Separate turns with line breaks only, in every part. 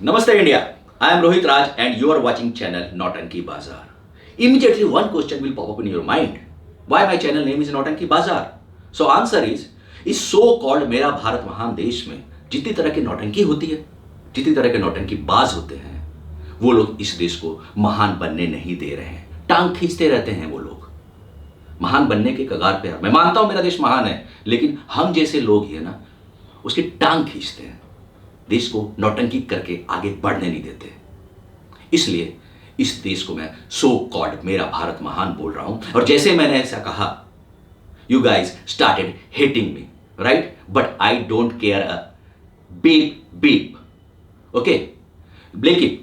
Namaste India. I am Rohit Raj and you are watching channel Nautanki Bazaar. Immediately one question will pop up in your mind. Why my channel name is Nautanki Bazaar? So answer is, इस so called मेरा भारत महान देश में जितनी तरह की नौटंकी होती है, जितनी तरह के नौटंकी बाज होते हैं, वो लोग इस देश को महान बनने नहीं दे रहे हैं। टांग खींचते रहते हैं वो लोग महान बनने के कगार पे। मैं मानता हूं मेरा देश महान है, लेकिन हम जैसे लोग ही है ना, उसकी टांग खींचते हैं, देश को नौटंकी करके आगे बढ़ने नहीं देते। इसलिए इस देश को मैं सो कॉल्ड मेरा भारत महान बोल रहा हूं। और जैसे मैंने ऐसा कहा, you guys started hating me, right? But I don't care a beep beep, okay? लेकिन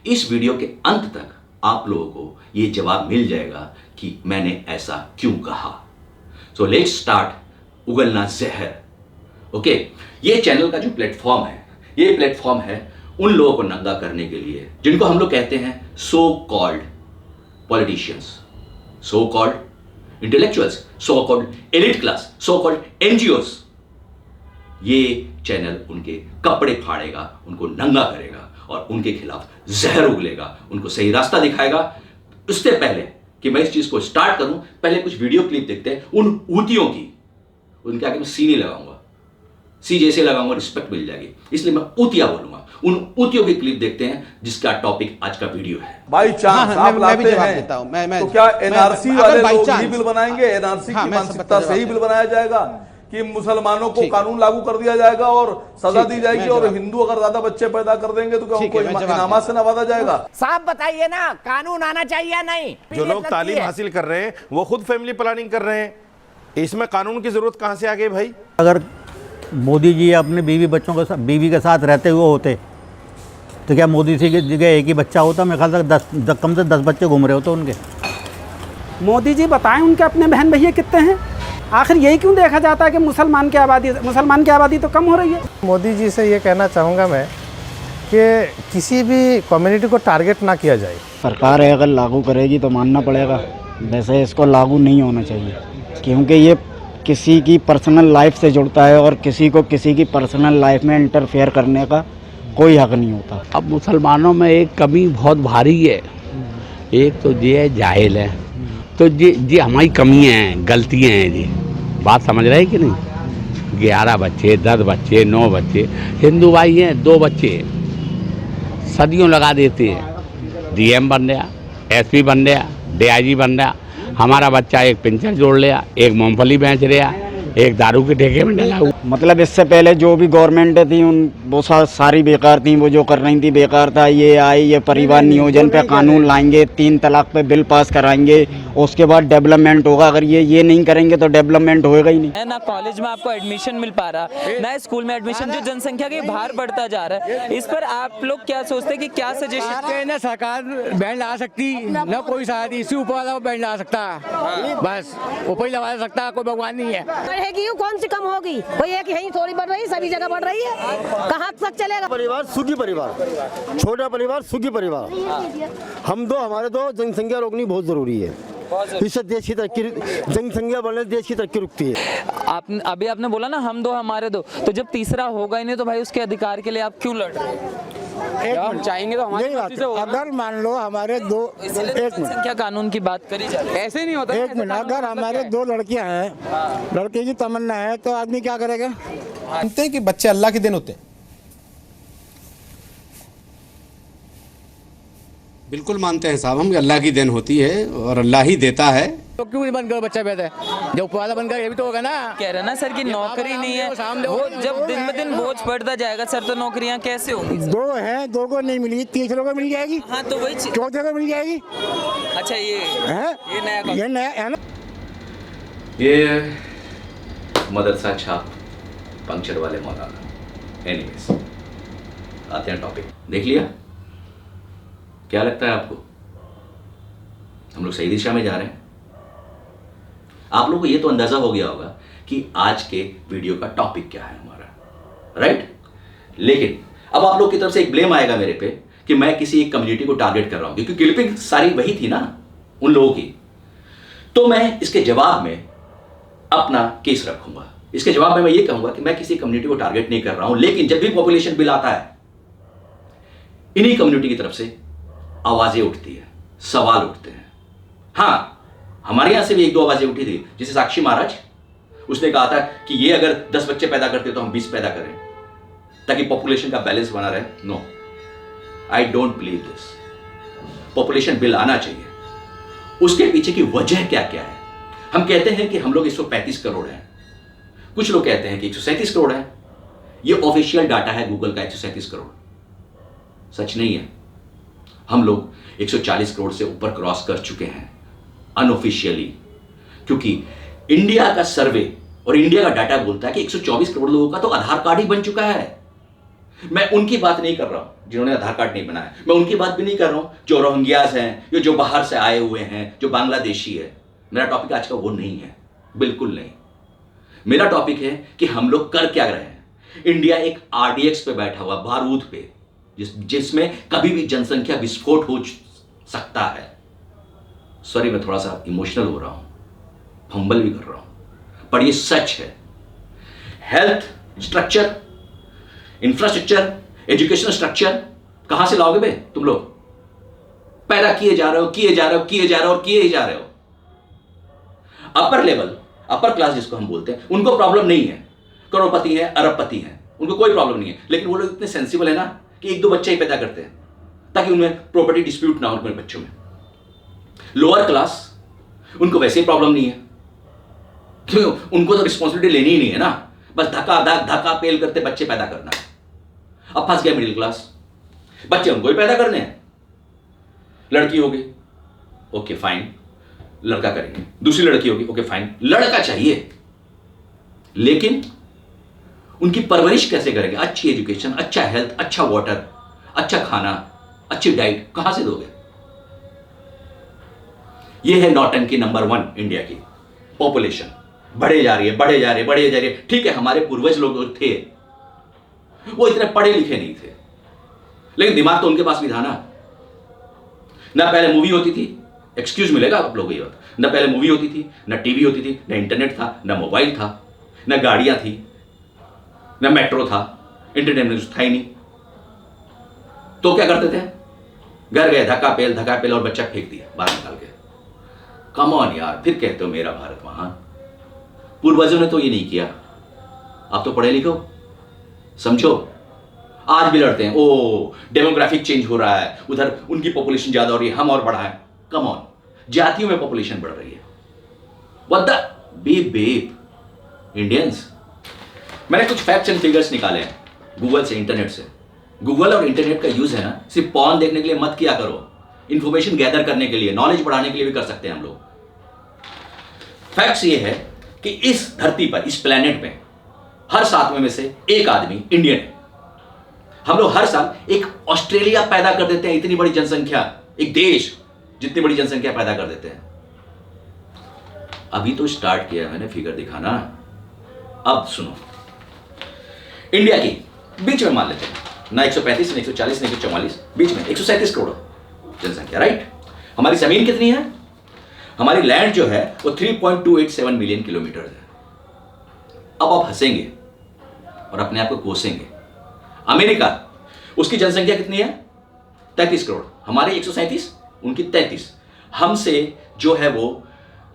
इस वीडियो के अंत तक आप लोगों को यह जवाब मिल जाएगा कि मैंने ऐसा क्यों कहा। सो लेट्स स्टार्ट उगलना जहर, ओके? ये चैनल का जो प्लेटफॉर्म है, ये प्लेटफॉर्म है उन लोगों को नंगा करने के लिए जिनको हम लोग कहते हैं so called politicians, so called intellectuals, so called elite class, so called NGOs. ये चैनल उनके कपड़े फाड़ेगा, उनको नंगा करेगा और उनके खिलाफ जहर उगलेगा, उनको सही रास्ता दिखाएगा। उससे पहले कि मैं इस चीज को स्टार्ट करूं, पहले कुछ वीडियो क्लिप देखते हैं उन ऊतियों की। उनके आगे मैं सी नहीं लगाऊंगा, सी जैसे लगाऊंगा रिस्पेक्ट मिल जाएगी, इसलिए मैं ऊतिया बोलूंगा। उन ऊतियों की क्लिप देखते हैं जिसका टॉपिक आज का वीडियो है।
बाई चांस आप लाते हैं तो क्या एनआरसी वाले लोग ही बिल बनाएंगे? एनआरसी की मानसिकता से ही बिल बनाया जाएगा कि मुसलमानों को कानून लागू कर दिया जाएगा और सजा दी जाएगी, और हिंदू अगर ज्यादा बच्चे पैदा कर देंगे तो क्या उनको इनामात से नवाजा जाएगा?
साहब बताइए ना, कानून आना चाहिए या नहीं?
जो लोग तालीम हासिल कर रहे हैं वो खुद फैमिली प्लानिंग कर रहे हैं, इसमें कानून की जरूरत कहां से आ गई भाई?
अगर मोदी जी अपने बीवी के साथ रहते हुए होते तो क्या मोदी जी की जगह एक ही बच्चा होता? मेरे ख्याल से कम से 10 बच्चे घूम रहे होते उनके।
मोदी जी बताएं उनके अपने बहन भैया कितने हैं? आखिर यही क्यों देखा जाता है कि मुसलमान की आबादी तो कम हो रही है?
मोदी जी से ये कहना चाहूँगा मैं कि किसी भी कम्युनिटी को टारगेट ना किया जाए।
सरकार है अगर लागू करेगी तो मानना पड़ेगा, वैसे इसको लागू नहीं होना चाहिए क्योंकि ये किसी की पर्सनल लाइफ से जुड़ता है और किसी को किसी की पर्सनल लाइफ में इंटरफेयर करने का कोई हक नहीं होता।
अब मुसलमानों में एक कमी बहुत भारी है, एक तो ये जाहिल है, तो ये हमारी कमियाँ हैं, गलतियाँ हैं। जी बात समझ रहे हैं कि नहीं? 11 बच्चे, 10 बच्चे, 9 बच्चे, हिंदू भाई हैं 2 बच्चे सदियों लगा देते हैं, डीएम बन गया, एसपी बन गया, डीआईजी बन गया। हमारा बच्चा एक पिंचर जोड़ लिया, एक मूंगफली बेच रहा, एक दारू के ठेके में डला हुआ।
मतलब इससे पहले जो भी गवर्नमेंट थी वो सारी बेकार थी, वो जो कर रही थी बेकार था। ये आई, ये परिवार नियोजन पे कानून लाएंगे, 3 तलाक पे बिल पास कराएंगे, उसके बाद डेवलपमेंट होगा। अगर ये नहीं करेंगे तो डेवलपमेंट होएगा ही नहीं।
ना कॉलेज में आपको एडमिशन मिल पा रहा, ना स्कूल में एडमिशन, जो जनसंख्या के बाहर बढ़ता जा रहा है। इस पर आप लोग क्या सोचते हैं कि क्या सजेशन?
ना सरकार बैंड ला सकती, ना कोई शायद इसी ऊपर वाला बैंड ला सकता, बस ऊपर ही लगा सकता, कोई भगवान नहीं है।
कौन सी कम होगी? कोई एक यही थोड़ी बढ़ रही है, सभी जगह बढ़ रही है, कहाँ तक चलेगा?
परिवार सुखी परिवार, छोटा परिवार सुखी परिवार, हमारे दो जनसंख्या रोकनी बहुत जरूरी है। इससे देश की तरक्की, जनसंख्या बढ़ने देश की तरक्की रुकती है।
अभी आपने बोला ना हम 2 हमारे 2, तो जब तीसरा होगा ही नहीं तो भाई उसके अधिकार के लिए आप क्यों लड़ रहे हैं?
हम चाहेंगे तो हमारी बात है। अगर मान लो हमारे 2, एक
संख्या कानून की बात करी जा रही है,
ऐसे नहीं होता। एक मिनट, अगर हमारे 2 लड़कियां हैं, लड़के की तमन्ना है, तो आदमी क्या करेगा?
मानते हैं कि बच्चे अल्लाह के दिन होते हैं?
बिल्कुल मानते हैं साहब हम कि अल्लाह की देन होती है और अल्लाह ही देता है।
तो क्यों नहीं बनकर बच्चा पैदा है? जब वाला बनकर ये भी तो होगा ना।
कह रहे ना सर कि नौकरी नहीं है, वो जब दिन ब दिन बोझ बढ़ता जाएगा सर, तो नौकरियां कैसे होंगी?
2 हैं, 2 को नहीं मिली, 3 को मिल जाएगी।
हाँ तो वही,
4 को मिल जाएगी।
अच्छा ये
नया है ना।
ये मदरसा छाप पंक्चर वाले मौलाना। एनीवेज, आते हैं टॉपिक। देख लिया? क्या लगता है आपको हम लोग सही दिशा में जा रहे हैं? आप लोगों को ये तो अंदाजा हो गया होगा कि आज के वीडियो का टॉपिक क्या है हमारा, राइट? लेकिन अब आप लोग की तरफ से एक ब्लेम आएगा मेरे पे कि मैं किसी एक कम्युनिटी को टारगेट कर रहा हूं, क्योंकि क्लिपिंग सारी वही थी ना उन लोगों की। तो मैं इसके जवाब में अपना केस रखूंगा। इसके जवाब में मैं ये कहूंगा कि मैं किसी कम्युनिटी को टारगेट नहीं कर रहा हूं, लेकिन जब भी पॉपुलेशन बिल आता है इन्हीं कम्युनिटी की तरफ से आवाजें उठती है, सवाल उठते हैं। हाँ, हमारे यहां से भी 1-2 आवाजें उठी थी, जैसे साक्षी महाराज, उसने कहा था कि ये अगर 10 बच्चे पैदा करते तो हम 20 पैदा करें ताकि पॉपुलेशन का बैलेंस बना रहे। No, I don't believe this. Population bill आना चाहिए। उसके पीछे की वजह क्या क्या है? हम कहते हैं कि हम लोग 135 करोड़ हैं, कुछ लोग कहते हैं कि 137 करोड़ है। ये ऑफिशियल डाटा है गूगल का, 137 करोड़। सच नहीं है। हम लोग 140 करोड़ से ऊपर क्रॉस कर चुके हैं अनऑफिशियली, क्योंकि इंडिया का सर्वे और इंडिया का डाटा बोलता है कि 124 करोड़ लोगों का तो आधार कार्ड ही बन चुका है। मैं उनकी बात नहीं कर रहा हूं जिन्होंने आधार कार्ड नहीं बनाया, मैं उनकी बात भी नहीं कर रहा हूं जो रोहिंग्यास हैं, जो बाहर से आए हुए हैं, जो बांग्लादेशी है। मेरा टॉपिक आज का वो नहीं है, बिल्कुल नहीं। मेरा टॉपिक है कि हम लोग कर क्या रहे हैं। इंडिया एक RDX पे बैठा हुआ, बारूद पे, जिसमें कभी भी जनसंख्या विस्फोट हो सकता है। सॉरी, मैं थोड़ा सा इमोशनल हो रहा हूं, फंबल भी कर रहा हूं, पर ये सच है। Health structure, infrastructure, educational structure कहां से लाओगे बे तुम लोग? पैदा किए जा रहे हो, किए जा रहे हो, किए जा रहे हो और किए ही जा रहे हो। अपर लेवल, अपर क्लास जिसको हम बोलते हैं, उनको प्रॉब्लम नहीं है, करोड़पति है, अरबपति है, उनको कोई प्रॉब्लम नहीं है। लेकिन वो लोग इतने सेंसिबल है ना कि 1-2 बच्चे ही पैदा करते हैं ताकि उनमें प्रॉपर्टी डिस्प्यूट ना हो उनके बच्चों में। लोअर क्लास, उनको वैसे ही प्रॉब्लम नहीं है, क्यों? उनको तो रिस्पॉन्सिबिलिटी लेनी ही नहीं है ना, बस धक्का पेल करते बच्चे पैदा करना है। अब फंस गया मिडिल क्लास, बच्चे उनको ही पैदा करने हैं। लड़की होगी, ओके फाइन, लड़का करेंगे। दूसरी लड़की होगी, ओके फाइन, लड़का चाहिए। लेकिन उनकी परवरिश कैसे करेंगे? अच्छी एजुकेशन, अच्छा हेल्थ, अच्छा वाटर, अच्छा खाना, अच्छी डाइट कहां से दोगे? यह है नौटंकी नंबर 1 इंडिया की। पॉपुलेशन बढ़े जा रही है, बढ़े जा रही है, बढ़े जा रही है। ठीक है, हमारे पूर्वज लोग थे, वो इतने पढ़े लिखे नहीं थे, लेकिन दिमाग तो उनके पास भी था ना पहले मूवी होती थी, एक्सक्यूज मिलेगा आप लोगों को, ना पहले मूवी होती थी, ना टीवी होती थी, ना इंटरनेट था, ना मोबाइल था, ना गाड़ियां थी, ना मेट्रो था, एंटरटेनमेंट था ही नहीं। तो क्या करते थे? घर गए, धक्का पेल और बच्चा फेंक दिया बाहर निकाल के। कम ऑन यार, फिर कहते हो मेरा भारत महान। पूर्वजों ने तो ये नहीं किया, आप तो पढ़े लिखो, समझो। आज भी लड़ते हैं, ओ डेमोग्राफिक चेंज हो रहा है, उधर उनकी पॉपुलेशन ज्यादा हो रही है, हम और बढ़ाएं। कम ऑन, जातियों में पॉपुलेशन बढ़ रही है। What the beep Indians. मैंने कुछ फैक्ट्स एंड फिगर्स निकाले हैं गूगल से, इंटरनेट से। गूगल और इंटरनेट का यूज है ना, सिर्फ पॉर्न देखने के लिए मत किया करो, इंफॉर्मेशन गैदर करने के लिए, नॉलेज बढ़ाने के लिए भी कर सकते हैं हम लोग। फैक्ट्स ये है कि इस धरती पर, इस प्लेनेट में हर 7वें में से एक आदमी इंडियन है। हम लोग हर साल एक ऑस्ट्रेलिया पैदा कर देते हैं, इतनी बड़ी जनसंख्या, एक देश जितनी बड़ी जनसंख्या पैदा कर देते हैं। अभी तो स्टार्ट किया मैंने फिगर दिखाना। अब सुनो, इंडिया की बीच में मान लेते हैं ना 135, ना 140, ना 144, बीच में 137 करोड़ जनसंख्या, राइट। हमारी जमीन कितनी है? हमारी लैंड जो है वो 3.287 मिलियन किलोमीटर है। अब आप हंसेंगे और अपने आप को कोसेंगे। अमेरिका, उसकी जनसंख्या कितनी है? 33 करोड़। हमारे 137, उनकी 33। हमसे जो है वो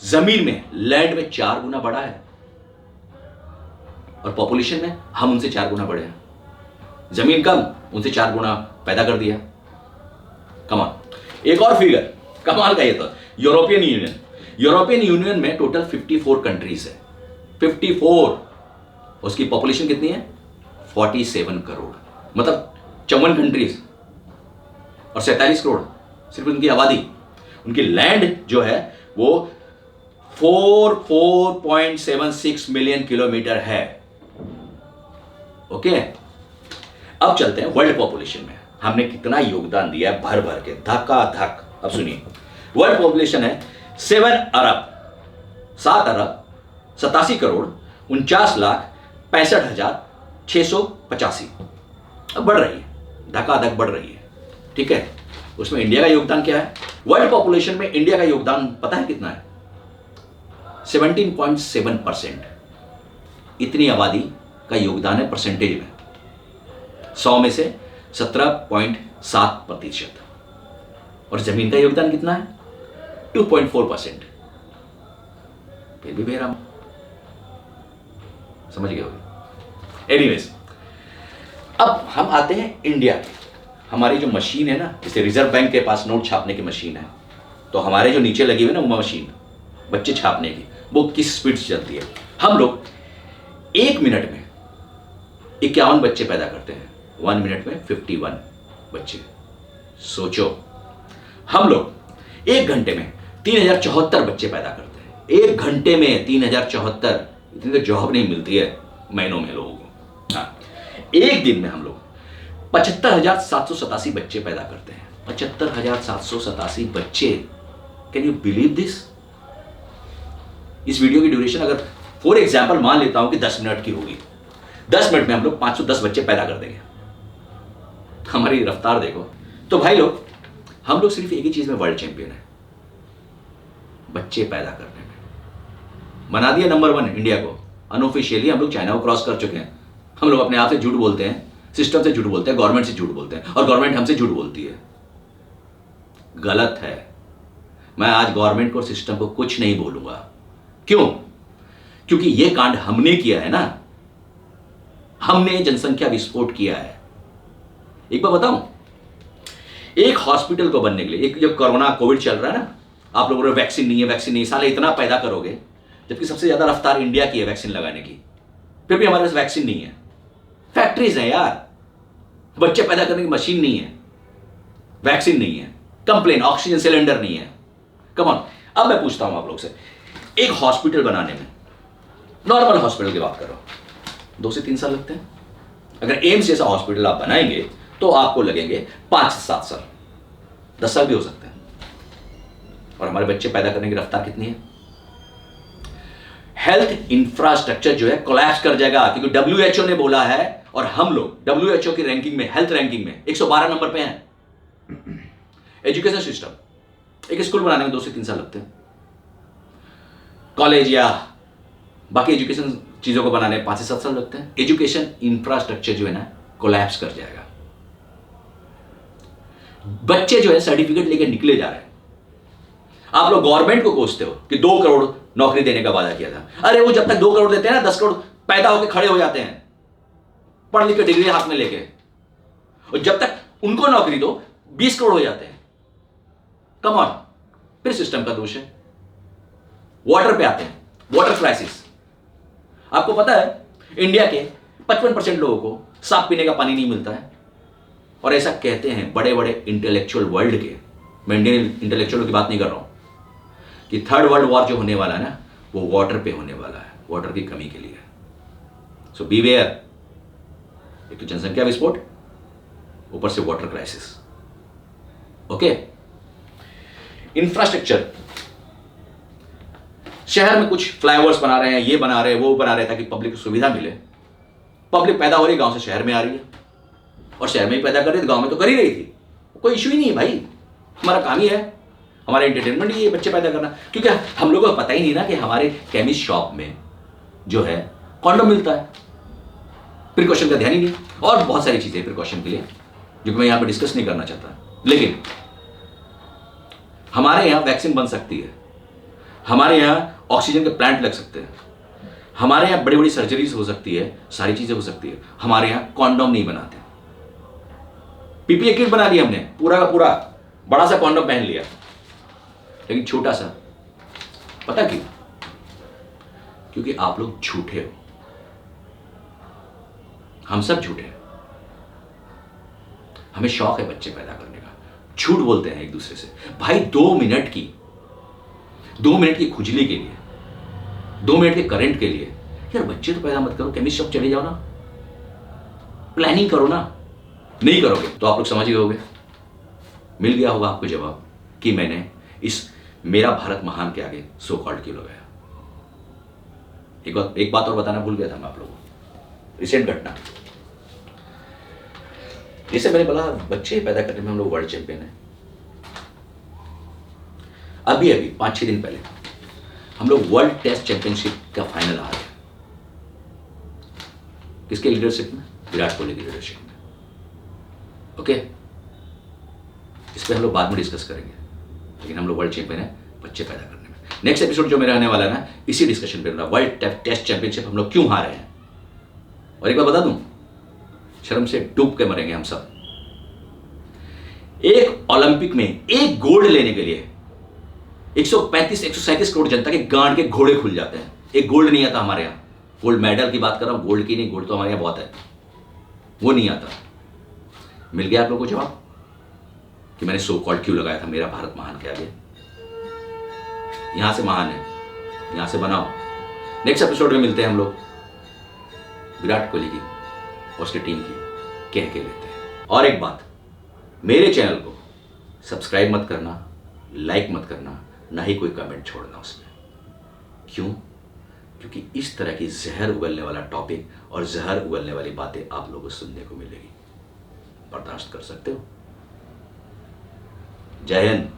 जमीन में, लैंड में 4 गुना बड़ा है, और पॉपुलेशन में हम उनसे 4 गुना बड़े हैं। जमीन कम, उनसे 4 गुना पैदा कर दिया। कमाल। एक और फिगर कमाल का ये तो, यूरोपियन यूनियन। यूरोपियन यूनियन में टोटल 54 कंट्रीज है, 54। उसकी पॉपुलेशन कितनी है? 47 करोड़, मतलब 54 कंट्रीज और 47 करोड़ सिर्फ उनकी आबादी। उनकी लैंड जो है वो 4.76 मिलियन किलोमीटर है। ओके, अब चलते हैं वर्ल्ड पॉपुलेशन में। हमने कितना योगदान दिया है, भर भर के, धक्का धक। अब सुनिए, वर्ल्ड पॉपुलेशन है 7 अरब 87 करोड़ 49,65,685। अब बढ़ रही है, धक्का-धक बढ़ रही है, ठीक है। उसमें इंडिया का योगदान क्या है? वर्ल्ड पॉपुलेशन में इंडिया का योगदान पता है कितना है? 17.7%। इतनी आबादी का योगदान है परसेंटेज में। 100 में से 17.7 7%। और जमीन का योगदान कितना है? 2.4%। फिर भी बेराम, समझ गए होंगे। एनीवेज, अब हम आते हैं इंडिया के। हमारी जो मशीन है ना, जैसे रिजर्व बैंक के पास नोट छापने की मशीन है, तो हमारे जो नीचे लगी हुई है ना वो मशीन बच्चे छापने की, वो किस स्पीड से चलती है? हम लोग 1 मिनट में 51 बच्चे पैदा करते हैं, 1 मिनट में 51 बच्चे। सोचो, हम लोग 1 घंटे में 3074 बच्चे पैदा करते हैं। 1 घंटे में 3074, इतनी तो जॉब नहीं मिलती है महीनों में लोगों को। हाँ, एक दिन में हम लोग 75,787 बच्चे पैदा करते हैं। 75,787 बच्चे। Can you believe this? इस वीडियो की ड्यूरेशन अगर फॉर एग्जाम्पल मान लेता हूं कि 10 मिनट की होगी, 10 मिनट में हम लोग 510 बच्चे पैदा कर देंगे। हमारी रफ्तार देखो। तो भाई लोग, हम लोग सिर्फ एक ही चीज में वर्ल्ड चैंपियन है, बच्चे पैदा करने में। बना दिया नंबर 1 इंडिया को। अनऑफिशियली हम लोग चाइना को क्रॉस कर चुके हैं। हम लोग अपने आप से झूठ बोलते हैं, सिस्टम से झूठ बोलते हैं, गवर्नमेंट से झूठ बोलते हैं, और गवर्नमेंट हमसे झूठ बोलती है। गलत है। मैं आज गवर्नमेंट को और सिस्टम को कुछ नहीं बोलूंगा। क्यों? क्योंकि यह कांड हमने किया है ना, हमने जनसंख्या विस्फोट किया है। एक बार बताऊं, एक हॉस्पिटल को बनने के लिए, एक जब कोरोना कोविड चल रहा है ना, आप लोगों ने वैक्सीन नहीं है, साले इतना पैदा करोगे, जबकि सबसे ज्यादा रफ्तार इंडिया की है वैक्सीन लगाने की, फिर भी हमारे पास वैक्सीन नहीं है। फैक्ट्रीज है यार, बच्चे पैदा करने की मशीन नहीं है, वैक्सीन नहीं है, कंप्लेन ऑक्सीजन सिलेंडर नहीं है। Come on. अब मैं पूछता हूं आप लोग से, एक हॉस्पिटल बनाने में, नॉर्मल हॉस्पिटल की बात करो, 2 से 3 साल लगते हैं। अगर एम्स जैसा हॉस्पिटल आप बनाएंगे तो आपको लगेंगे 5 से 7 साल, 10 साल भी हो सकते हैं। और हमारे बच्चे पैदा करने की रफ्तार कितनी है? हेल्थ इंफ्रास्ट्रक्चर जो है कोलैप्स कर जाएगा, क्योंकि WHO ने बोला है, और हम लोग WHO की रैंकिंग में, हेल्थ रैंकिंग में 112 नंबर पे हैं। एजुकेशन सिस्टम, एक स्कूल बनाने में 2 से 3 साल लगते हैं। कॉलेज या बाकी एजुकेशन चीजों को बनाने में 5 से 7 साल लगते हैं। एजुकेशन इंफ्रास्ट्रक्चर जो है ना कोलैप्स कर जाएगा। बच्चे जो है सर्टिफिकेट लेके निकले जा रहे हैं। आप लोग गवर्नमेंट को कोसते हो कि 2 करोड़ नौकरी देने का वादा किया था। अरे वो जब तक 2 करोड़ देते हैं ना, 10 करोड़ पैदा होकर खड़े हो जाते हैं, पढ़ लिख के डिग्री हाथ में लेके, और जब तक उनको नौकरी दो 20 करोड़ हो जाते हैं। Come on. फिर सिस्टम का दोष है। वाटर पे आते हैं, वाटर क्राइसिस। आपको पता है इंडिया के 55% लोगों को साफ पीने का पानी नहीं मिलता है, और ऐसा कहते हैं बड़े बड़े इंटेलेक्चुअल वर्ल्ड के, मैं इंडियन इंटेलेक्चुअल की बात नहीं कर रहा हूं, कि 3rd वर्ल्ड वॉर जो होने वाला है ना, वो वाटर पे होने वाला है, वाटर की कमी के लिए। सो बीवेयर। एक तो जनसंख्या विस्फोट, ऊपर से वाटर क्राइसिस। ओके। इंफ्रास्ट्रक्चर, शहर में कुछ फ्लाईओवर्स बना रहे हैं, ये बना रहे हैं, वो बना रहे हैं, ताकि पब्लिक को सुविधा मिले। पब्लिक पैदा हो रही है, गांव से शहर में आ रही है, और शहर में ही पैदा कर रही थी, गांव में तो कर ही रही थी। कोई इशू ही नहीं है भाई, हमारा काम ही है, हमारा एंटरटेनमेंट ही है बच्चे पैदा करना। क्योंकि हम लोगों को पता ही नहीं ना कि हमारे केमिस्ट शॉप में जो है कॉन्डोम मिलता है। प्रिकॉशन का ध्यान ही नहीं, और बहुत सारी चीजें प्रिकॉशन के लिए जो कि मैं यहां पर डिस्कस नहीं करना चाहता। लेकिन हमारे यहां वैक्सीन बन सकती है, हमारे यहां ऑक्सीजन के प्लांट लग सकते हैं, हमारे यहां बड़ी बड़ी सर्जरीज हो सकती है, सारी चीजें हो सकती है। हमारे यहां कॉन्डोम नहीं बनाते। पीपीए किट बना लिया हमने, पूरा का पूरा बड़ा सा कॉन्डोम पहन लिया, लेकिन छोटा सा। पता क्यों? क्योंकि आप लोग झूठे हो, हम सब झूठे हैं। हमें शौक है बच्चे पैदा करने का, झूठ बोलते हैं एक दूसरे से। भाई 2 मिनट की खुजली के लिए, 2 मिनट के करंट के लिए यार बच्चे तो पैदा मत करो, केमिस्ट शॉप चले जाओ ना, प्लानिंग करो ना। नहीं करोगे तो आप लोग समझ गए होगे, मिल गया होगा आपको जवाब कि मैंने इस मेरा भारत महान के आगे सो कॉल्ड क्यों लगाया। एक बात और बताना भूल गया था मैं आप लोगों को, रिसेंट घटना। जैसे मैंने बोला बच्चे पैदा करने में हम लोग वर्ल्ड चैंपियन हैं। अभी 5-6 दिन पहले हम लोग वर्ल्ड टेस्ट चैंपियनशिप का फाइनल आ रहे हैं। किसके लीडरशिप में? विराट कोहली की लीडरशिप में। ओके, इस पर हम लोग बाद में डिस्कस करेंगे, लेकिन हम लोग वर्ल्ड चैंपियन है बच्चे पैदा करने में। नेक्स्ट एपिसोड जो मेरा आने वाला है ना, इसी डिस्कशन पे वर्ल्ड टेस्ट चैंपियनशिप हम लोग क्यों हारे हैं। और एक बार बता दूं, शर्म से डूब के मरेंगे हम सब। एक ओलंपिक में एक गोल्ड लेने के लिए 137 करोड़ जनता के गांड के घोड़े खुल जाते हैं। एक गोल्ड नहीं आता हमारे यहाँ। गोल्ड मेडल की बात कर रहा हूं, गोल्ड की नहीं, गोल्ड तो हमारे यहाँ बहुत है, वो नहीं आता। मिल गया आप लोगों को जवाब कि मैंने सो कॉल्ड क्यों लगाया था मेरा भारत महान के आगे। यहां से महान है, यहां से बनाओ। नेक्स्ट एपिसोड में मिलते हैं हम लोग विराट कोहली की और उसकी टीम की कह के लेते हैं। और एक बात, मेरे चैनल को सब्सक्राइब मत करना, लाइक मत करना, ना ही कोई कमेंट छोड़ना उसमें। क्यों? क्योंकि इस तरह की जहर उगलने वाला टॉपिक और जहर उगलने वाली बातें आप लोगों को सुनने को मिलेगी। बर्दाश्त कर सकते हो? जय हिंद।